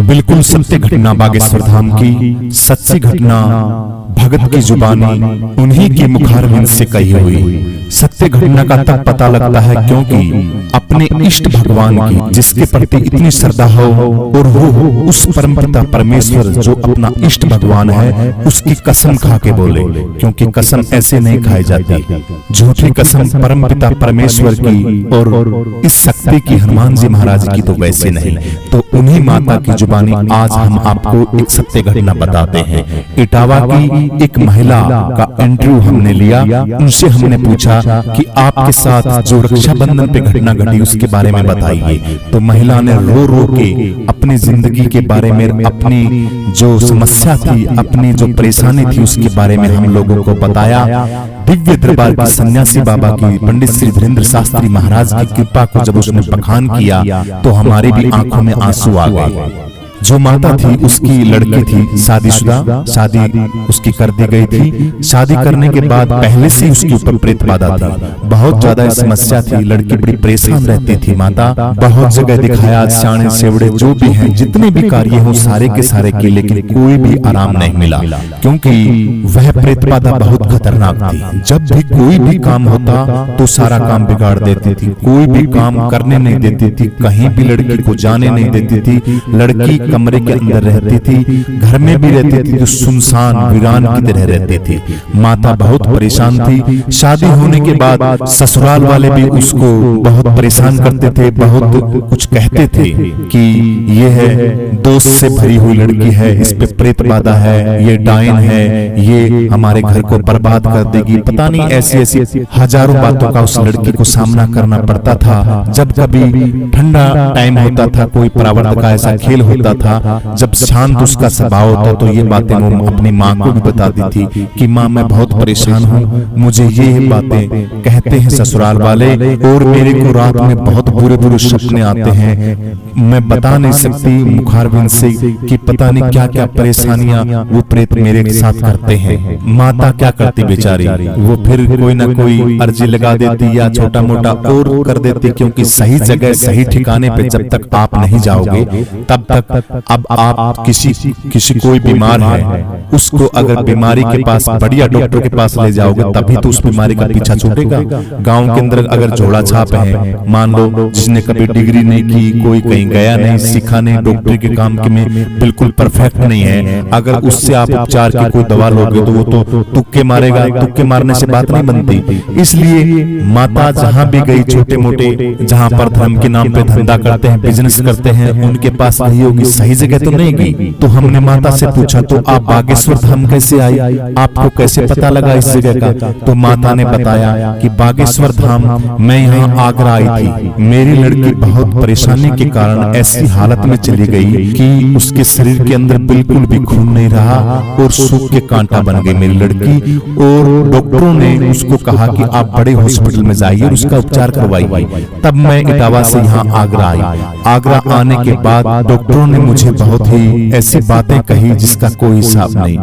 बिल्कुल सत्य घटना बागेश्वर धाम की सच्ची घटना भगत की जुबानी उन्हीं के मुखारविंद से कही हुई। सत्य घटना का तब पता लगता है क्योंकि अपने इष्ट भगवान की जिसके प्रति इतनी श्रद्धा हो और वो उस परमपिता परमेश्वर जो अपना इष्ट भगवान है उसकी कसम खा के बोले, क्योंकि कसम ऐसे नहीं खाई जाती। झूठी कसम परमपिता परमेश्वर की और इस शक्ति की हनुमान जी महाराज की तो वैसे नहीं। तो उन्हीं माता की जुबानी आज हम आपको एक सत्य घटना बताते हैं। इटावा की एक महिला का इंटरव्यू हमने लिया, उनसे हमने पूछा कि आपके साथ जो रक्षाबंधन पे घटना घटी उसके बारे में बताइए। तो महिला ने रो रो के अपनी जिंदगी के बारे में, अपनी जो समस्या थी, अपनी जो परेशानी थी उसके बारे में हम लोगों को बताया। दिव्य दरबार की सन्यासी बाबा की पंडित श्री धीरेन्द्र शास्त्री महाराज की कृपा को जब उसने बखान किया तो हमारी भी आंखों में आंसू आ गए। जो माता थी उसकी लड़की थी शादीशुदा, शादी उसकी कर दी गई थी। शादी करने के बाद पहले से उसके ऊपर प्रेत बाधा था, बहुत ज्यादा समस्या थी। लड़की बड़ी परेशान रहती थी। माता बहुत जगह दिखाया, सियाने सेवड़े जो भी हैं जितने भी कार्य हों सारे के सारे किए, लेकिन कोई भी आराम नहीं मिला, क्योंकि वह प्रेत बाधा बहुत खतरनाक थी। जब भी कोई भी काम होता तो सारा काम बिगाड़ देती थी, कोई भी काम करने नहीं देती थी, कहीं भी लड़की को जाने नहीं देती थी। लड़की कमरे के अंदर रहती थी, घर में भी रहती थी तो सुनसान वीरान की तरह रहती थी। माता बहुत परेशान थी। शादी होने के बाद ससुराल वाले भी उसको बहुत परेशान करते थे, बहुत कुछ कहते थे कि ये है दोष से भरी हुई लड़की है, इस पे प्रेत बाधा है, ये डायन है, ये हमारे घर को बर्बाद कर देगी। पता नहीं ऐसी ऐसी हजारों बातों का उस लड़की को सामना करना पड़ता था। जब कभी ठंडा टाइम होता था, कोई परावर्त का ऐसा खेल होता था, जब शांत उसका स्वभाव होता तो ये बातें वो अपनी माँ को भी बताती थी कि माँ मैं बहुत परेशान हूँ, मुझे ये बातें कहते हैं ससुराल वाले और मेरे को रात में बहुत बुरे बुरे सपने आते हैं, मैं बता नहीं सकती मुखारविंद से कि पता नहीं क्या क्या परेशानियां वो प्रेत मेरे साथ करते हैं। माता क्या करती बेचारी, वो फिर कोई ना कोई अर्जी लगा देती या छोटा मोटा और कर देती, क्योंकि सही जगह सही ठिकाने पे जब तक आप नहीं जाओगे तब तक अब आप किसी कोई बीमार है उसको अगर बीमारी के पास बढ़िया डॉक्टर के पास ले जाओगे तभी तो उस बीमारी का पीछा छूटेगा। गांव के अंदर अगर झोला छाप है, मान लो जिसने कभी डिग्री नहीं की, कोई कहीं गया नहीं, सीखा नहीं, डॉक्टर के काम के में बिल्कुल परफेक्ट नहीं है, अगर उससे आप उपचार की कोई दवा लोगे तो वो तो तुक्के मारेगा। तुक्के मारने से बात नहीं बनती। इसलिए माता जहां भी गई, छोटे मोटे जहां पर धर्म के नाम पे धंधा करते हैं, बिजनेस करते हैं, उनके पास गई होगी, सही जगह तो नहीं गई। तो हमने माता से पूछा तो आप बागेश्वर धाम कैसे आई, आपको कैसे पता लगा इस जगह का? तो माता ने बताया कि बागेश्वर धाम मैं यहाँ आगरा आई थी, मेरी लड़की बहुत परेशानी के कारण ऐसी हालत में चली गई कि उसके शरीर के अंदर बिल्कुल भी खून नहीं रहा और सूख के कांटा बन गई मेरी लड़की। और डॉक्टरों ने उसको कहा कि आप बड़े हॉस्पिटल में जाइए और उसका उपचार करवाइए। तब मैं इटावा से यहाँ आगरा आई। आगरा आने के बाद डॉक्टरों ने मुझे बहुत ही ऐसी बातें कही जिसका कोई हिसाब नहीं।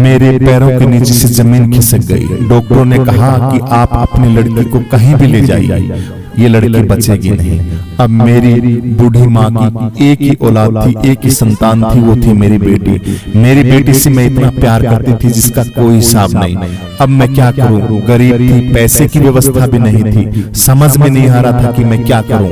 मेरे पैरों के नीचे से जमीन खिसक गई। डॉक्टरों ने कहा कि आप अपनी लड़की को कहीं भी ले जाइए, ये लड़की बचेगी नहीं। अब मेरी बूढ़ी माँ की एक ही औलाद थी, एक ही संतान थी, वो थी मेरी बेटी। मेरी बेटी से मैं इतना प्यार करती थी जिसका कोई हिसाब नहीं। अब मैं क्या करूं? गरीब थी, पैसे की व्यवस्था भी नहीं थी, समझ में नहीं आ रहा था कि मैं क्या करूं।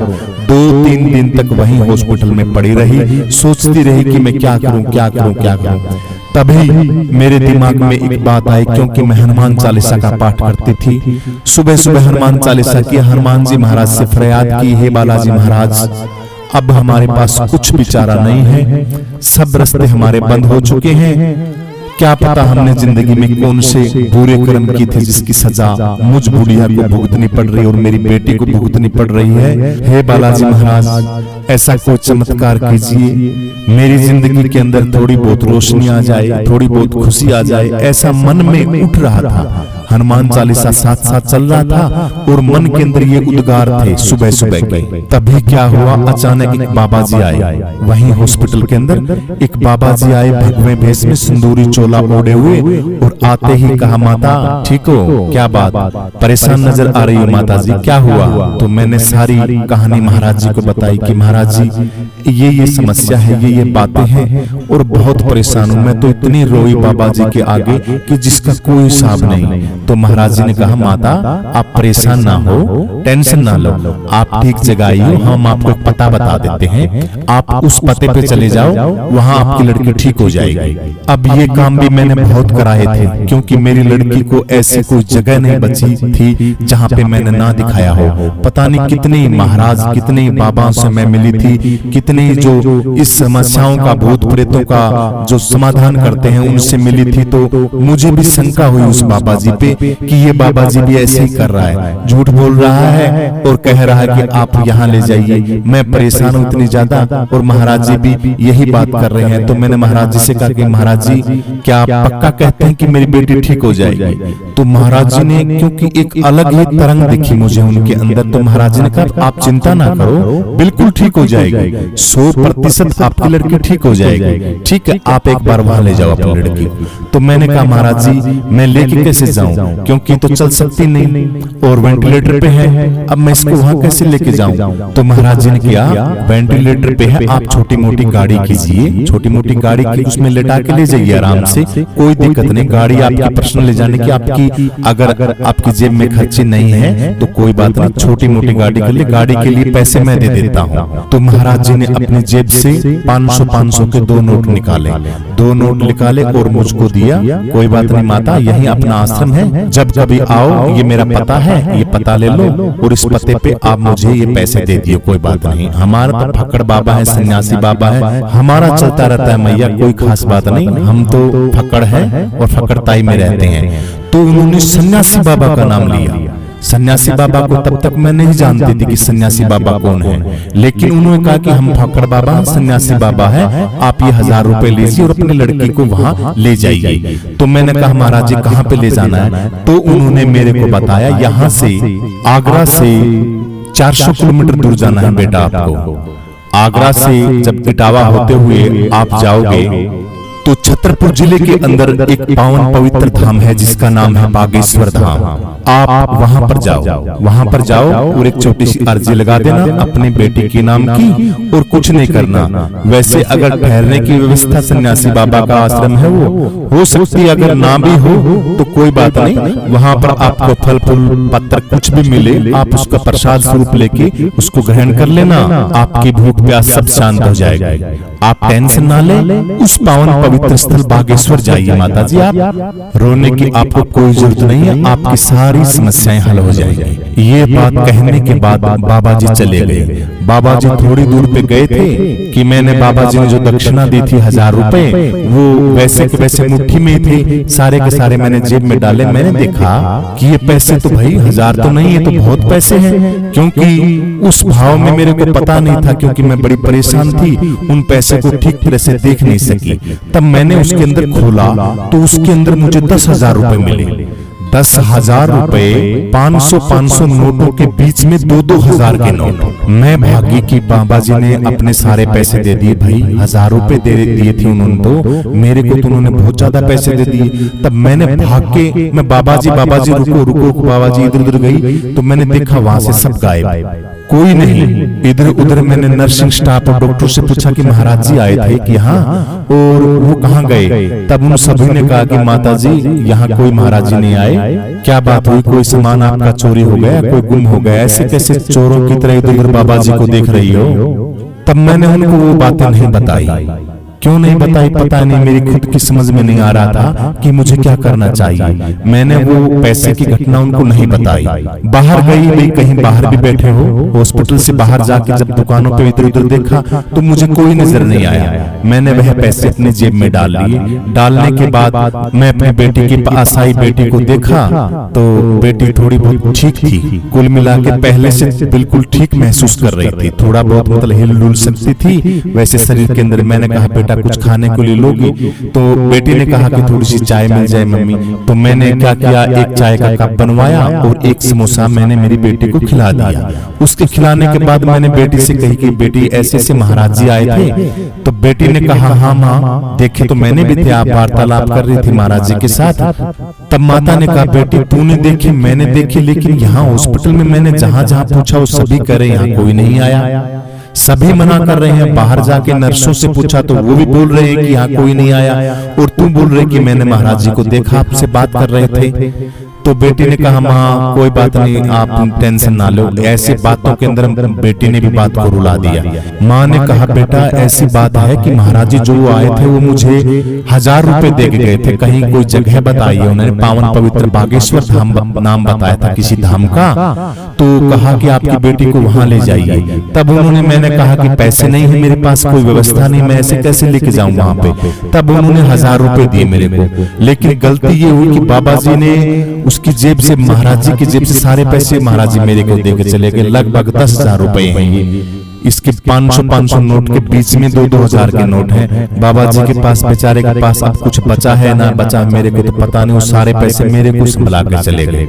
2-3 दिन तक वहीं हॉस्पिटल में पड़ी रही, सोचती रही कि मैं क्या करूं, क्या करूं, क्या करूं। तभी मेरे दिमाग में एक बात आई, क्योंकि मैं हनुमान चालीसा का पाठ करती थी। सुबह सुबह हनुमान चालीसा की, हनुमान जी महाराज से फरियाद की, हे बालाजी महाराज अब हमारे पास कुछ भी चारा नहीं है, सब रास्ते हमारे बंद हो चुके हैं। क्या पता हमने जिंदगी में कौन से बुरे कर्म की थी जिसकी सजा मुझ बुढ़िया को भुगतनी पड़ रही और मेरी बेटी को भुगतनी पड़ रही है। हे बालाजी महाराज ऐसा कोई चमत्कार कीजिए, मेरी जिंदगी के अंदर थोड़ी बहुत रोशनी आ जाए, थोड़ी बहुत खुशी आ जाए, ऐसा मन में उठ रहा था। हनुमान चालीसा साथ साथ चल रहा था और मन के अंदर ये उद्गार थे सुबह सुबह के। तभी क्या हुआ, अचानक एक बाबा जी आए, वहीं हॉस्पिटल के अंदर एक बाबा जी आए भगवे भेष में, सिंदूरी चोला ओढ़े हुए, और आते ही कहा, माता ठीक हो? क्या बात, परेशान नजर आ रही हो माता जी, क्या हुआ? तो मैंने सारी कहानी महाराज जी को बताई कि महाराज जी ये समस्या है, ये बातें हैं और बहुत परेशान हूं मैं, तो इतनी रोई बाबा जी के आगे कि जिसका कोई हिसाब नहीं। तो महाराज जी ने कहा, माता आप परेशान ना हो, टेंशन ना लो, आप ठीक जगह आई हो, हम आपको एक पता बता देते हैं, आप उस पते पे चले जाओ, वहां आपकी लड़की ठीक हो जाएगी। अब ये काम भी मैंने बहुत कराए थे, क्योंकि मेरी लड़की को ऐसी कोई जगह नहीं बची थी जहां पे मैंने ना दिखाया हो। पता नहीं कितने महाराज, कितने बाबा से मैं मिली थी, कितने जो इस समस्याओं का, भूत प्रेतों का जो समाधान करते हैं उनसे मिली थी। तो मुझे भी शंका हुई उस बाबा जी पे कि ये बाबा जी भी ऐसे ही कर रहा है, झूठ बोल रहा है और कह रहा है कि आप यहाँ ले जाइए, मैं परेशान हूँ इतनी ज्यादा, और महाराज जी भी यही बात कर रहे हैं। तो मैंने महाराज जी से कहा कि महाराज जी क्या आप पक्का कहते हैं कि मेरी बेटी ठीक हो जाएगी? तो महाराज जी ने, क्योंकि एक अलग ही तरंग दिखी मुझे उनके अंदर, तो महाराज जी ने कहा आप चिंता ना करो, बिल्कुल ठीक हो जाएगी, 100% आपकी लड़की ठीक हो जाएगी, ठीक है, आप एक बार वहां ले जाओ अपनी लड़की। तो मैंने कहा महाराज जी मैं लेके कैसे जाऊं, क्योंकि तो चल सकती नहीं और वेंटिलेटर पे है, अब मैं इसको वहां कैसे लेके जाऊं? तो महाराज जी ने किया, वेंटिलेटर पे है, आप छोटी मोटी गाड़ी कीजिए, छोटी मोटी गाड़ी की उसमें लेटा के ले जाइए आराम से, कोई दिक्कत नहीं, गाड़ी आपकी पर्सनल ले जाने की, आपकी अगर आपकी जेब में खर्ची नहीं है तो कोई बात नहीं, छोटी मोटी गाड़ी के लिए, गाड़ी के लिए पैसे मैं दे देता हूँ। तो महाराज जी ने अपनी जेब से 500 के 2 नोट निकाले, 2 नोट निकाले और मुझको दिया, कोई बात नहीं माता, यही अपना आश्रम है, जब कभी आओ ये मेरा पता है, ये पता ले लो और इस पते पे आप मुझे ये पैसे दे दिए, कोई बात नहीं, हमारा तो फक्कड़ बाबा है, सन्यासी बाबा है, हमारा चलता रहता है मैया, कोई खास बात नहीं, हम तो फक्कड़ है और फक्कड़ताई में रहते हैं। तो उन्होंने सन्यासी बाबा का नाम लिया। सन्यासी बाबा को तब तक मैं नहीं जानती थी कि सन्यासी बाबा कौन है, लेकिन उन्होंने कहा कि हम फक्कड़ बाबा सन्यासी बाबा है, आप ये 1000 रुपए लीजिए और अपनी लड़की को वहां ले जाइए। तो मैंने कहा महाराज जी कहाँ पे ले जाना है? तो उन्होंने मेरे को बताया यहाँ से, आगरा से 400 किलोमीटर दूर जाना है बेटा आपको। आगरा से जब इटावा होते हुए आप जाओगे तो छतरपुर जिले के अंदर एक पावन पवित्र धाम है जिसका नाम है बागेश्वर धाम। आप वहां पर जाओ, वहां पर जाओ और एक छोटी सी अर्जी लगा देना अपने बेटे के नाम की, और कुछ नहीं करना। वैसे अगर ठहरने की व्यवस्था सन्यासी बाबा का आश्रम है वो हो सकती है, अगर ना भी हो तो कोई बात नहीं, वहां पर आपको फल फूल पत्र कुछ भी मिले, आप उसका प्रसाद स्वरूप लेके उसको ग्रहण कर लेना, आपकी भूख प्यास सब शांत हो जाएगी। आप टेंशन ना ले, उस पावन पवित्र स्थल बागेश्वर जाइए माता जी, आप रोने की आपको कोई जरूरत नहीं है, आपकी सारी समस्याएं हल हो जाएगी। ये बात कहने के बाद बाबा जी चले गए। बाबा जी थोड़ी दूर पे गए थे कि मैंने बाबा जी ने जो दक्षिणा दी थी 1000 रुपए, वो वैसे के वैसे मुट्ठी में थे, सारे के सारे मैंने जेब में डाले। मैंने देखा कि ये पैसे तो भाई 1000 तो नहीं है, तो बहुत पैसे हैं, क्योंकि उस भाव में मेरे को पता नहीं था, क्योंकि मैं बड़ी परेशान थी, उन पैसे को ठीक तरह से देख नहीं सकी। तब मैंने उसके अंदर खोला तो उसके अंदर मुझे 10,000 रुपए मिले। 10,000 रुपए 500 नोटों के बीच में 2-2 के नोट। मैं भागी कि बाबा जी ने अपने सारे पैसे दे दिए। भाई 1000 रुपए दे दिए थे उन्होंने, तो मेरे को तो उन्होंने बहुत ज्यादा पैसे दे दिए। तब मैंने भाग के मैं बाबा जी रुको बाबा जी, इधर उधर गई तो मैंने देखा वहां से सब गायब, कोई नहीं। इधर उधर मैंने नर्सिंग स्टाफ और डॉक्टर से पूछा कि महाराज जी आए थे कि हाँ, और वो कहाँ गए? तब उन सभी ने कहा कि माता जी यहाँ कोई महाराज जी नहीं आए। क्या बात हुई? कोई सामान आपका चोरी हो गया, कोई गुम हो गया? ऐसे कैसे चोरों की तरह इधर उधर बाबा जी को देख रही हो? तब मैंने उनको वो बातें नहीं बताई। क्यों नहीं बताई पता नहीं, मेरी खुद की समझ में नहीं आ रहा था कि मुझे क्या करना चाहिए। मैंने वो पैसे की घटना उनको नहीं बताई। बाहर गई भाई, कहीं बाहर भी बैठे हो, हॉस्पिटल से बाहर जाके जब दुकानों पे इधर उधर देखा तो मुझे कोई नजर नहीं आया। मैंने वह पैसे अपनी जेब में डाल लिए। डालने के बाद मैं अपनी बेटी के पास आई, बेटी को देखा तो बेटी थोड़ी बहुत ठीक थी, कुल मिला के पहले से बिल्कुल ठीक महसूस कर रही थी, थोड़ा बहुत मतलब हिल डुल सकती थी वैसे शरीर के अंदर। मैंने कहा बेटा कुछ खाने को ले लोगी? तो बेटी ने कहा कि थोड़ी सी चाय मिल जाए मम्मी। तो मैंने क्या किया, एक चाय का कप बनवाया और एक समोसा मैंने मेरी बेटी को खिला दिया। उसके खिलाने के बाद मैंने बेटी से कही कि बेटी ऐसे ऐसे महाराज जी आए थे। तो बेटी ने कहा हाँ माँ देखे तो मैंने भी थे, आप वार्तालाप कर रही थी महाराज जी के साथ। तब माता ने कहा बेटी तूने देखी मैंने देखी, लेकिन यहाँ हॉस्पिटल में मैंने जहाँ जहाँ पूछा वो सभी कह रहे यहाँ कोई नहीं आया, सभी मना कर रहे हैं। बाहर जाके नर्सों से पूछा तो वो भी बोल रहे हैं कि यहाँ कोई नहीं आया, और तू बोल रहे कि मैंने महाराज जी को देखा, आपसे बात कर रहे थे। तो बेटी ने कहा माँ कोई बात नहीं, आप टेंशन ना लो। ऐसी बातों के अंदर बेटी ने भी बात को रुला दिया। माँ ने कहा बेटा ऐसी बात है कि महाराज जी जो आए थे वो मुझे 1000 रुपए दे के गए थे, कहीं कोई जगह बताई है उन्होंने, पावन पवित्र बागेश्वर धाम नाम बताया था किसी धाम का। तो कहा कि आपकी बेटी को वहां ले जाइए। तब उन्होंने, मैंने कहा कि पैसे नहीं है मेरे पास, कोई व्यवस्था नहीं, मैं ऐसे कैसे लेके जाऊं वहां पे। तब उन्होंने 1000 रुपए दिए मेरे को, लेकिन गलती ये हुई कि बाबा जी ने उसकी जेब से, महाराज जी की जेब से सारे पैसे महाराज जी मेरे को देके चले गए। लगभग 10,000 रुपए हैं ये। इसके 500 नोट के बीच में 2-2 हजार के नोट हैं। बाबा जी के पास, बेचारे के पास अब कुछ बचा है ना बचा मेरे को तो पता नहीं, वो सारे पैसे मेरे को संभला के चले गए।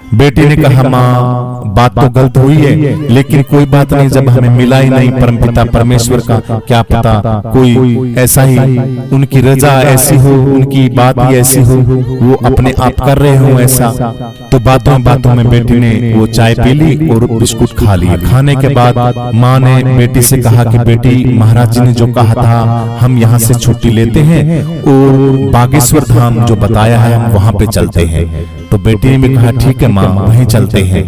बेटी ने कहा माँ बात तो गलत हुई है, लेकिन कोई बात नहीं, जब हमें मिला ही नहीं परमपिता परमेश्वर का, क्या पता कोई ऐसा ही उनकी रजा ऐसी हो, उनकी बात ही ऐसी हो, वो अपने आप कर रहे हो ऐसा। तो बातों बातों में बेटी ने वो चाय पी ली और बिस्कुट खा लिए। खाने के बाद माँ ने बेटी से कहा कि बेटी महाराज जी ने जो कहा था हम यहाँ से छुट्टी लेते हैं और बागेश्वर धाम जो बताया है हम वहां पे चलते हैं। तो बेटी ने भी कहा ठीक है माँ वहीं चलते हैं।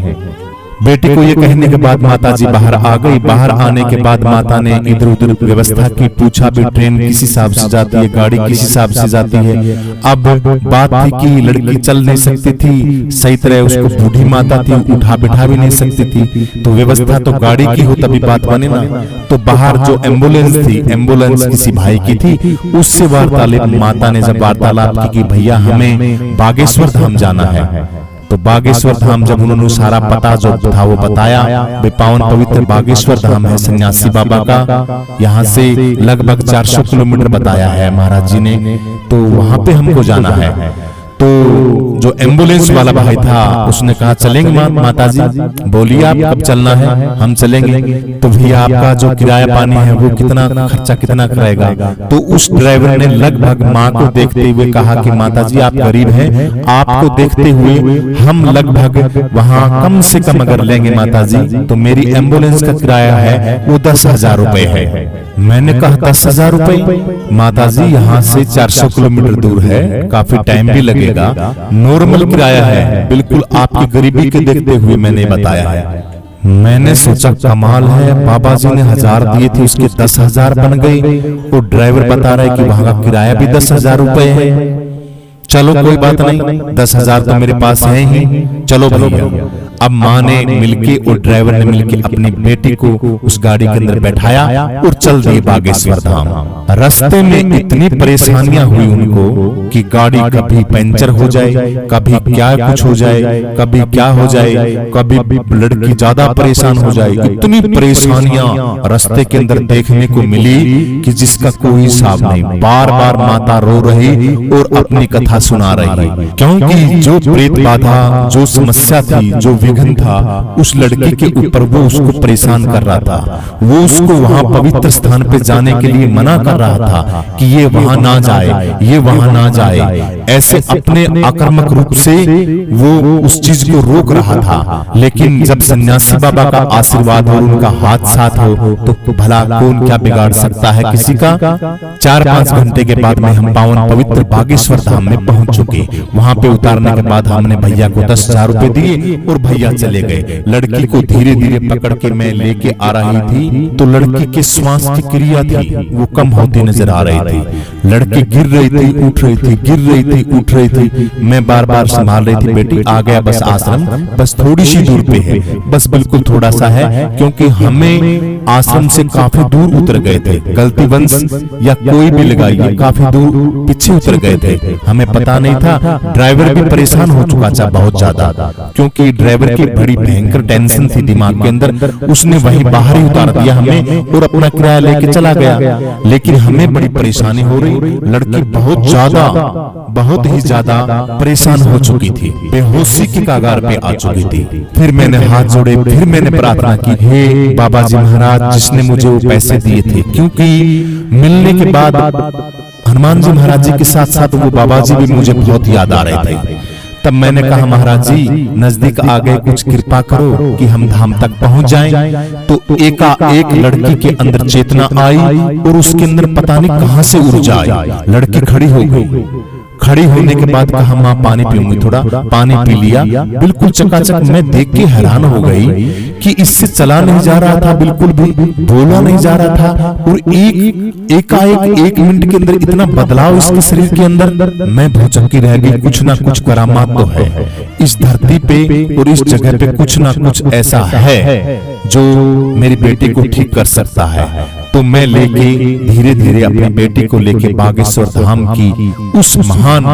बेटी को ये कहने के बाद माता जी बाहर आ गई। बाहर आने के बाद माता ने इधर उधर व्यवस्था की, पूछा भी ट्रेन किस हिसाब से जाती है, गाड़ी किस हिसाब से जाती है। अब बात थी कि लड़की चल नहीं सकती थी सही तरह, उसको बूढ़ी माता थी, उठा बिठा भी नहीं सकती थी, तो व्यवस्था तो गाड़ी की हो तभी बात बने ना। तो बाहर जो एम्बुलेंस थी, एम्बुलेंस किसी भाई की थी, उससे वार्तालाप, माता ने जब वार्तालाप की कि भैया हमें बागेश्वर धाम जाना है, तो बागेश्वर धाम जब उन्होंने सारा पता जो था वो बताया, पावन पवित्र बागेश्वर धाम है सन्यासी बाबा का, यहाँ से लगभग 400 किलोमीटर बताया है महाराज जी ने, तो वहां पे हमको जाना है। तो जो एम्बुलेंस वाला भाई था उसने कहा चलेंगे माता जी, बोलिए आप कब चलना है, हम चलेंगे। तो भैया आपका जो किराया पानी है वो कितना खर्चा कितना करेगा? तो उस ड्राइवर ने लगभग माँ को देखते हुए कहा कि माता जी आप गरीब हैं, आपको देखते हुए हम लगभग वहाँ कम से कम अगर लेंगे माता जी तो मेरी एम्बुलेंस का किराया है वो 10,000 रुपए है। मैंने कहा 10,000 रुपए? माता जी यहाँ से 400 किलोमीटर दूर है, काफी टाइम भी लगेगा, नॉर्मल किराया है, बिल्कुल आपकी गरीबी के देखते हुए मैंने बताया है। मैंने सोचा कमाल है, बाबा जी ने 1000 दिए थे उसके 10,000 बन गए, और ड्राइवर बता रहा है कि वहां का किराया भी 10,000 रुपए है। चलो कोई बात नहीं, 10,000 तो मेरे पास है ही, चलो भैया। अब माँ ने मिलके और ड्राइवर ने मिलके अपनी बेटी को उस गाड़ी के अंदर बैठाया और चल दिए बागेश्वर धाम। रास्ते में इतनी परेशानियां हुई उनको कि गाड़ी कभी पंचर हो जाए, कभी क्या कुछ हो जाए, कभी क्या हो जाए, कभी लड़की ज्यादा परेशान हो जाए। इतनी परेशानियां रास्ते के अंदर देखने को मिली कि जिसका कोई हिसाब नहीं। बार बार माता रो रही और अपनी कथा सुना रही, क्योंकि जो प्रेत बाधा, जो समस्या थी, जो विघ्न था उस लड़की के ऊपर वो उसको परेशान कर रहा था। वो उसको वहां पवित्र स्थान पे जाने के लिए मना कर रहा था कि ये वहां ना जाए, ये वहां ना जाए। ऐसे अपने आक्रामक रूप से वो उस चीज को रोक रहा था। लेकिन जब सन्यासी बाबा का आशीर्वाद और उनका हाथ साथ हो तो भला कौन क्या बिगाड़ सकता है किसी का। 4-5 घंटे के बाद में हम पावन पवित्र बागेश्वर धाम में पहुंच चुके। वहां पे उतारने के बाद हमने भैया को 10,000 रुपए दिए और भैया चले गए। लड़की को धीरे धीरे पकड़ के मैं लेके आ रही थी तो लड़की के श्वास की क्रिया थी वो कम होती नजर आ रही थी। लड़की गिर रही थी, उठ रही थी, गिर रही थी, उठ रही थी। मैं बार बार संभाल रही थी, बेटी आ गया बस आश्रम, बस थोड़ी सी दूर पे है, बस बिल्कुल थोड़ा सा है, क्योंकि हमें आश्रम से काफी दूर उतर गए थे। गलती वंश या कोई भी लगाइए, काफी दूर पीछे उतर गए थे, हमें पता नहीं था। ड्राइवर भी परेशान हो चुका था बहुत ज्यादा, क्योंकि ड्राइवर ड्राइवर की बड़ी भयंकर टेंशन थी दिमाग के अंदर, उसने वहीं बाहर ही उतार दिया हमें और अपना किराया लेके चला गया। लेकिन हमें बड़ी परेशानी हो रही, लड़की बहुत ही ज्यादा परेशान हो चुकी थी, बेहोशी की कगार पे आ चुकी थी। फिर मैंने हाथ जोड़े, फिर मैंने प्रार्थना की, हे बाबा जी महाराज जिसने मुझे वो पैसे दिए थे, क्योंकि मिलने के बाद हनुमान जी महाराज जी के साथ साथ वो बाबा जी भी मुझे बहुत याद आ रहे थे। तब मैंने कहा महाराज जी नजदीक आ गए, कुछ कृपा करो कि हम धाम तक पहुंच जाएं। तो एकाएक लड़की के अंदर चेतना आई और उसके अंदर पता नहीं कहां से ऊर्जा आई, लड़की खड़ी हो गई। खड़ी होने के बाद कहा मां पानी पीऊंगी, थोड़ा पानी पी लिया, बिल्कुल चकाचक। मैं देख के हैरान हो गई कि इससे चला नहीं जा रहा था, बिल्कुल भी बोला नहीं जा रहा था, और एकाएक 1 मिनट के अंदर इतना बदलाव इसके शरीर के अंदर। मैं भौचक्की रह गई, कुछ ना कुछ करामात तो है इस धरती पे और इस जगह पे, कुछ ना कुछ ऐसा है जो मेरी बेटी को ठीक कर सकता है। तो मैं लेके धीरे धीरे अपनी बेटी को लेके बागेश्वर धाम की उस महान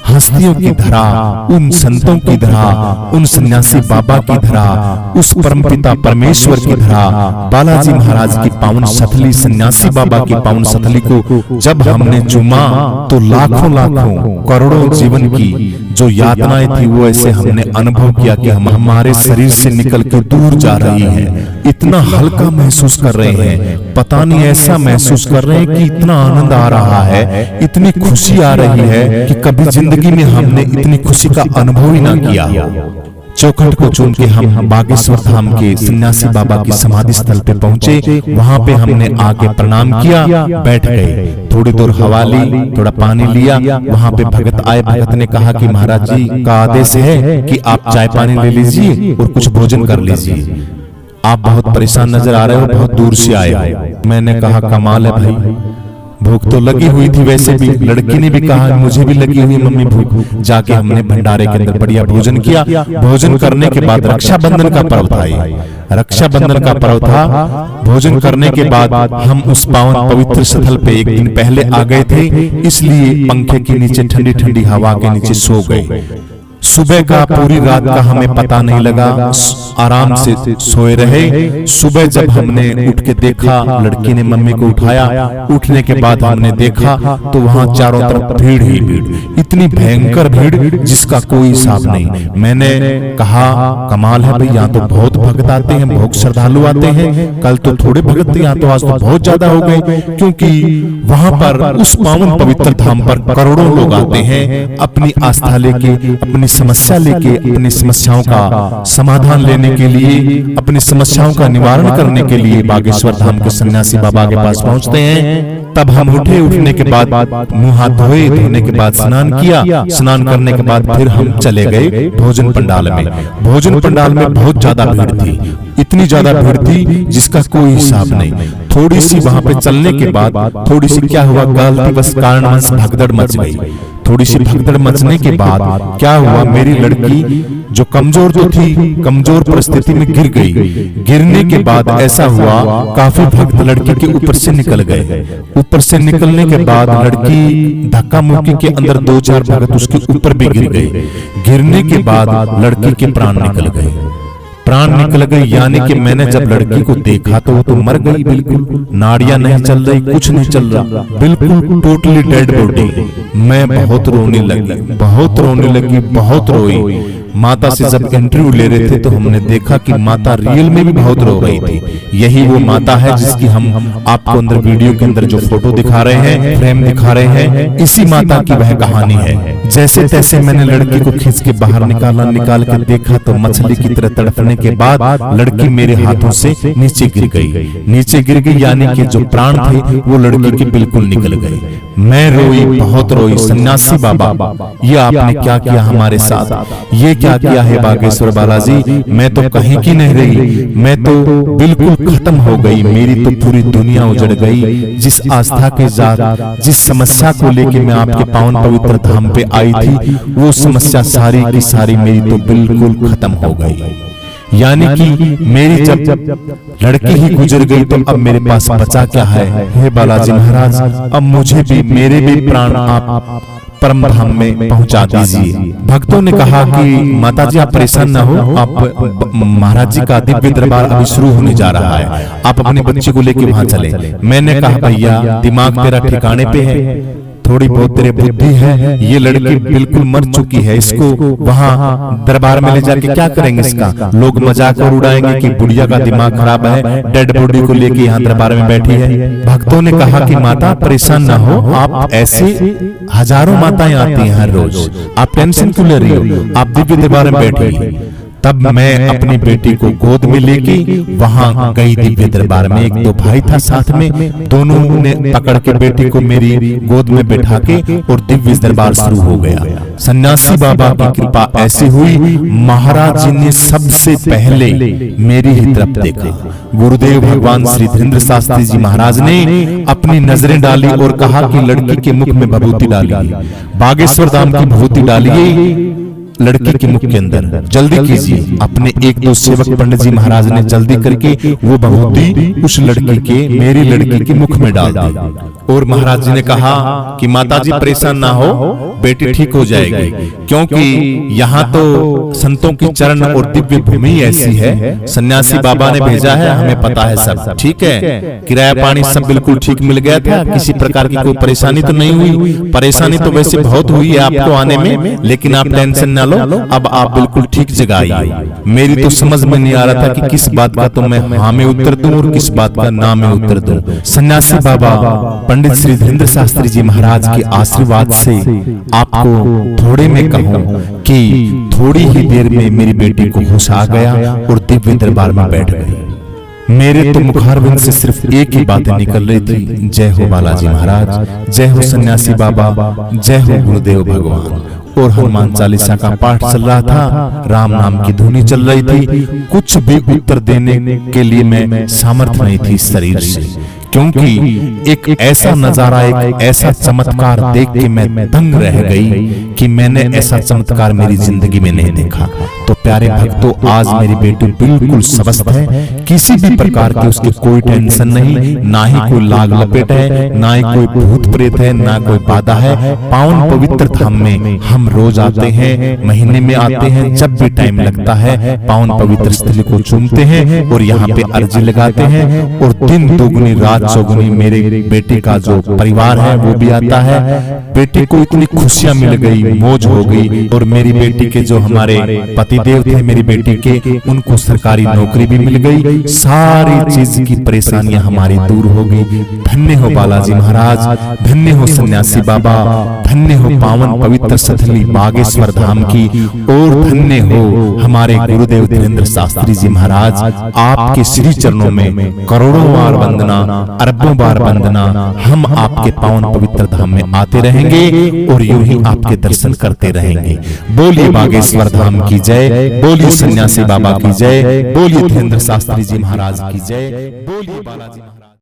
हस्तियों की धरा, उन संतों की धरा, उन सन्यासी बाबा की धरा, उस परमपिता परमेश्वर की धरा, बालाजी महाराज की पावन सथली, सन्यासी बाबा की पावन सथली को जब हमने चूमा तो लाखों करोड़ों जीवन की जो यातनाएं थी वो ऐसे हमने अनुभव किया कि हम हमारे शरीर से निकल के दूर जा रही है। इतना हल्का महसूस कर रहे हैं, पता नहीं ऐसा महसूस कर रहे हैं कि इतना आनंद आ रहा है, इतनी खुशी आ रही है कि कभी जिंदगी में हमने इतनी खुशी का अनुभव ही ना किया। चौखट को चुन के हम बागेश्वर धाम के सन्यासी बाबा की समाधि स्थल पे पहुंचे। वहां पे हमने आके प्रणाम किया, बैठ गए, थोड़ी दूर हवा ली, थोड़ा पानी लिया। वहां पे भगत आए, भगत ने कहा कि महाराज जी का आदेश है कि आप चाय पानी ले लीजिए और कुछ भोजन कर लीजिए, आप बहुत परेशान नजर आ रहे हो, बहुत दूर से आए हो। मैंने कहा कमाल है भाई, भूख तो लगी हुई थी, वैसे भी लड़की ने भी कहा मुझे भी लगी हुई मम्मी भूख। जाके हमने भंडारे के अंदर बढ़िया भोजन किया। भोजन करने के बाद रक्षाबंधन का पर्व था, रक्षाबंधन का पर्व था। भोजन करने के बाद हम उस पावन पवित्र स्थल पे 1 दिन पहले आ गए थे, इसलिए पंखे के नीचे ठंडी ठंडी हवा के नीचे सो गए। सुबह का पूरी रात का हमें पता नहीं लगा, आराम से सोए रहे। सुबह जब हमने उठ के देखा, लड़की ने मम्मी को उठाया, उठने के बाद हमने देखा तो वहां चारों तरफ भीड़ ही भीड़, इतनी भयंकर भीड़ जिसका कोई हिसाब नहीं। मैंने कहा कमाल है भाई, यहाँ तो बहुत भक्त आते हैं, बहुत श्रद्धालु आते हैं, कल तो थोड़े भक्त थे, यहाँ तो आज तो बहुत ज्यादा हो गए, क्योंकि वहां पर उस पावन पवित्र धाम पर करोड़ों लोग आते हैं अपनी आस्था लेके, अपनी समस्या लेके, अपनी समस्याओं का समाधान लेने के लिए, अपनी समस्याओं का निवारण करने के लिए बागेश्वर धाम के सन्यासी बाबा के पास पहुंचते हैं। तब हम उठे, उठने के बाद मुंह हाथ धोए, धोने के बाद स्नान किया, स्नान करने के बाद फिर हम चले गए भोजन पंडाल में। भोजन पंडाल में बहुत ज्यादा भीड़ थी, इतनी ज्यादा भीड़ थी जिसका कोई हिसाब नहीं। थोड़ी सी वहां पे चलने के बाद थोड़ी सी क्या हुआ, गलती बस कारणवश भगदड़ मच गई। थोड़ी सी भगदड़ मचने के बाद क्या हुआ, मेरी लड़की जो कमजोर तो थी, कमजोर परिस्थिति में गिर गई। गिरने के बाद ऐसा हुआ, काफी भक्त लड़की के ऊपर से निकल गए। ऊपर से निकलने के बाद लड़की धक्का मुक्की के अंदर 2-4 भक्त उसके ऊपर भी गिर गए। गिरने के बाद लड़की के प्राण निकल गए, प्राण निकल गए। यानी कि मैंने जब लड़की को देखा तो वो तो मर गई, बिल्कुल नाड़ियां नहीं चल रही, कुछ नहीं चल रहा, बिल्कुल टोटली डेड बॉडी। मैं बहुत रोने लगी, बहुत रोने लगी, बहुत रोई। माता से जब इंटरव्यू ले रहे थे तो हमने देखा कि माता रियल में भी बहुत रो रही थी। यही वो माता है जिसकी हम आपको अंदर वीडियो के अंदर जो फोटो दिखा रहे हैं, फ्रेम दिखा रहे हैं, इसी माता की वह कहानी है। जैसे तैसे मैंने लड़की को खींच के बाहर निकाला, निकाल कर देखा तो मछली की तरह तड़पने के बाद लड़की मेरे हाथों से नीचे गिर गई। नीचे गिर गई यानी कि जो प्राण थे वो लड़की के बिल्कुल निकल गए। मैं रोई, बहुत रोई। सन्यासी बाबा, ये आपने क्या किया हमारे साथ, ये क्या किया है बागेश्वर बालाजी, मैं तो कहीं की नहीं रही, मैं तो बिल्कुल खत्म हो गई, मेरी तो पूरी दुनिया उजड़ गई। जिस आस्था के साथ, जिस समस्या को लेके मैं आपके पावन पवित्र धाम पे आई थी, वो समस्या सारी की सारी मेरी तो बिल्कुल खत्म हो गई। यानी कि मेरी जब लड़की ही गुजर गई तो अब मेरे पास बचा क्या है। हे बालाजी महाराज, अब मुझे भी, मेरे भी प्राण आप परम धाम में पहुंचा दीजिए। भक्तों ने कहा कि माताजी आप परेशान ना हो, आप महाराज जी का दिव्य दरबार अभी शुरू होने जा रहा है, आप अपने बच्चे को लेके वहां चले। मैंने कहा भैया दिमाग तेरा ठिकाने पे है, थोड़ी बहुत तेरे बुद्धि है, ये लड़की बिल्कुल मर चुकी है, इसको वहां दरबार में ले जाके क्या करेंगे? इसका लोग मजाक और उड़ाएंगे कि बुढ़िया का दिमाग खराब है, डेड बॉडी को लेके यहाँ दरबार में बैठी है। भक्तों ने कहा कि माता परेशान ना हो, आप ऐसे हजारों माताएं आती हैं हर रोज, आप टेंशन क्यों ले रही हो, आप दिव्य दरबार में बैठी। तब मैं अपनी बेटी को गोद में लेके वहां गई दिव्य दरबार में। एक दो भाई था साथ में, दोनों ने पकड़ के बेटी को मेरी गोद में बैठा के और दिव्य दरबार शुरू हो गया। सन्यासी बाबा की कृपा ऐसी हुई, महाराज जी ने सबसे पहले मेरी ही तरफ देखा। गुरुदेव भगवान श्री धीरेन्द्र शास्त्री जी महाराज ने अपनी नजरें डाली और कहा कि लड़की के मुख में भभूति डालिए, बागेश्वर धाम की भभूति डालिए लड़की के मुख के अंदर, जल्दी कीजिए। अपने एक दो सेवक पंडित जी महाराज ने जल्दी करके वो भभूति उस लड़की के, मेरी लड़की के मुख में डाल दी। और महाराज जी ने कहा कि माताजी परेशान ना हो, बेटी ठीक हो जाएगी, क्योंकि यहाँ तो संतों की चरण और दिव्य भूमि ऐसी है, सन्यासी बाबा ने भेजा है, हमें पता है सब ठीक है, किराया पानी सब बिल्कुल ठीक मिल गया था, किसी प्रकार की कोई परेशानी तो नहीं हुई। परेशानी तो वैसे बहुत हुई है आपको आने में, लेकिन आप टेंशन ना लो, अब आप बिल्कुल ठीक जगह आइए। मेरी तो समझ में नहीं आ रहा था कि किस बात का तो मैं हाँ में उत्तर दूं और किस बात का ना में उत्तर दूं। सन्यासी बाबा पंडित श्री धीरेन्द्र शास्त्री जी महाराज के आशीर्वाद से आपको थोड़े में कहूं कि थोड़ी ही देर में मेरी बेटी को होश आ गया और दिव्य दरबार में बैठ गई। मेरे तो मुखारविंद से सिर्फ एक ही बातें निकल रही थी, जय हो बालाजी महाराज, जय हो सन्यासी बाबा, जय हो गुरुदेव भगवान। और हनुमान चालीसा का पाठ चल रहा था, राम नाम की धुनी चल रही थी। कुछ भी उत्तर देने के लिए मैं सामर्थ्य नहीं थी शरीर से, क्योंकि एक ऐसा नजारा, एक ऐसा चमत्कार देख के मैं दंग रह गई कि मैंने ऐसा चमत्कार मेरी जिंदगी में नहीं देखा। तो प्यारे भक्तों, आज मेरी बेटी बिल्कुल स्वस्थ है, किसी भी प्रकार की उसकी कोई टेंशन नहीं, ना ही कोई लाग लपेट है, ना ही कोई भूत प्रेत है, ना कोई बाधा है। पावन पवित्र धाम में हम रोज आते हैं, महीने में आते हैं, जब भी टाइम लगता है पावन पवित्र स्थल को चूमते हैं और यहाँ पे अर्जी लगाते हैं, और दिन दोगुनी रात चौगुनी मेरे बेटे का जो परिवार है वो भी आता है। बेटी को इतनी खुशियां मिल गई, मौज हो गई, और मेरी बेटी के जो हमारे पतिदेव थे मेरी बेटी के, उनको सरकारी नौकरी भी मिल गई, सारी चीज की परेशानियां हमारी दूर हो गई। धन्य हो बालाजी महाराज, धन्य हो सन्यासी बाबा, धन्य हो पावन पवित्र स्थली बागेश्वर धाम की, और धन्य हो हमारे गुरुदेव धीरेन्द्र शास्त्री जी महाराज। आपके श्री चरणों में करोड़ों बार वंदना, अरबों बार वंदना। हम आपके पावन पवित्र धाम में आते रहेंगे और यूं ही आपके दर्शन करते रहेंगे। बोलिए बागेश्वर धाम की जय, बोलिए सन्यासी बाबा की जय, बोलिए धीरेन्द्र शास्त्री जी महाराज की जय, बोलिए बालाजी।